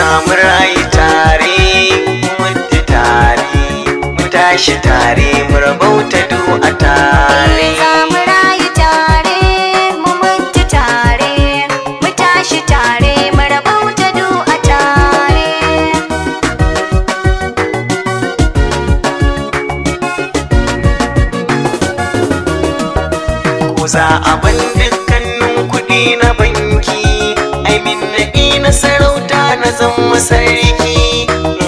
Zamu rayu tare, mu mutu tare, mu tashi tare, mu rabauta du a tare. Zamu rayu tare, mu mutu tare, mu tashi tare, mu rabauta du a tare. Ko za a ban dukkanin kuɗi na banki, ai min naɗi na sarauta na zama sarki.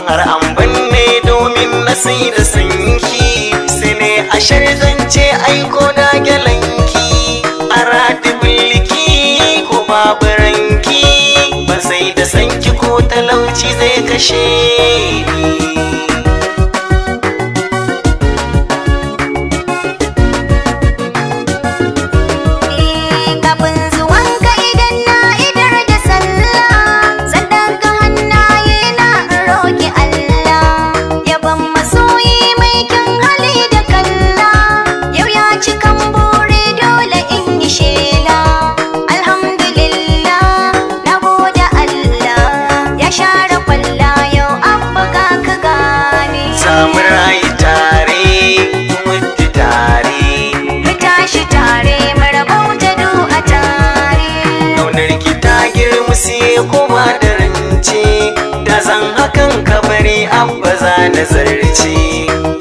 Har an banne domin na sai da sanki, sai ne a zance aiko da gyalanki. A rati mulki ko babu ranki, ba sai da sanki ko talauci zai kashe ni. Kafin zuwanka idan na idar da sallah, zan daga hannaye na roƙi Allah. Yaban masoyi mai kyan hali da kalla, yau ya cikan bure dole in yi shela. Alhamdulillah, na gode Allah, ya share kwalla yau abba ka gane. Zamu rayu tare, mu mutu tare, Mu tashi tare, mu rabauta du a tare. ƙaunar ki ta girma sai kuma da rance. Da zan hakan kabari abba za na zarce.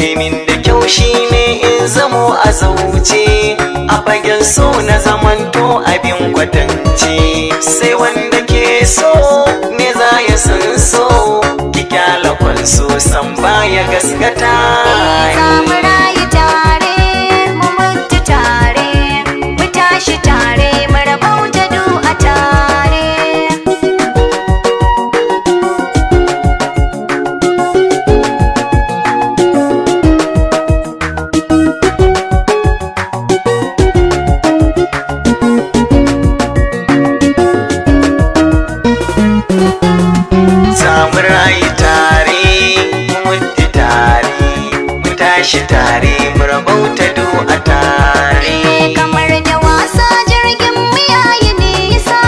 Domin da kyau shine in zamo a zauce, a fagen so na zamanto abin kwatance. Sai wanda ke so ne za ya san so, ki kyala kwanso san baya gaskata Zamu rayu tare, mu mutu tare, mu tashi tare, mu rabauta du a tare. Zamu rayu tare, mu mutu tare, mu tashi tare, mu rabauta du a tare. Kamar da wasa jirgin mu yayi nisa,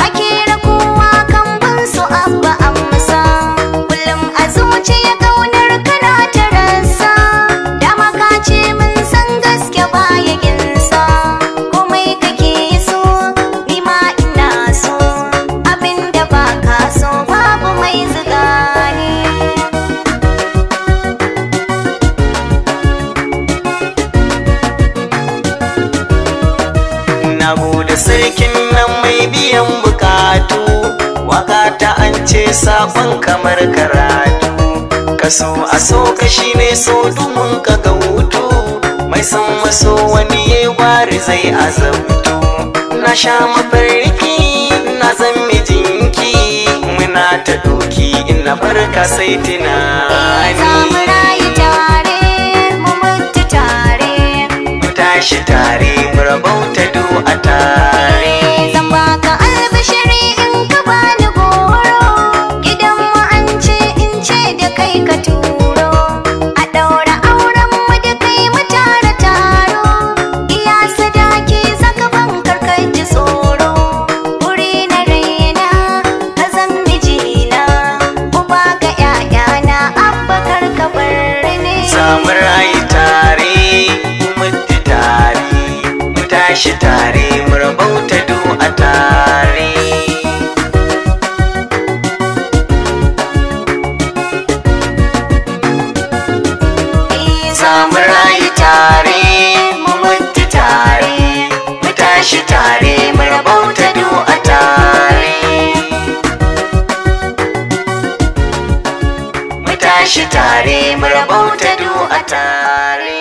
ake rakowa kan bin su abba amsa. Kullum a zuciya ƙaunar kana ta rasa, dama ka ce mun san gaske baya ginsa. Komai kake so, ni ma ina so, abinda ba ka so babu mai zuga ni. Na gode sarkin nan mai biyan bukatu, waka ta an ce sabon kamar karatu. Kaso a so ka shine so dumin ka ga hutu, mai san maso wani ya gwari zai azabtu. Na sha mafarki na zan mijinki, muna ta doki ina farka sai tunani. Zamu rayu tare, mu mutu tare, Mu tashi tare, mu rabauta du a tare. zan baka albishiri in ka bani goro. Gidan mu an ce in ce da kai ka turo, a ɗaura auren mu da kai mu tara taro. Iya sadaki zaka ban karkar ji tsoro, wuri na raina ka zan mijina, uba ga 'ya'yana abba kar ka bar ni. Zamu rayu tare, mu mutu tare, mu tashi tare, mu rabauta du a tare. Zamu rayu tare, mu mutu tare, mu tashi tare, mu rabauta du a tare. Mu tashi tare, mu rabauta du a tare.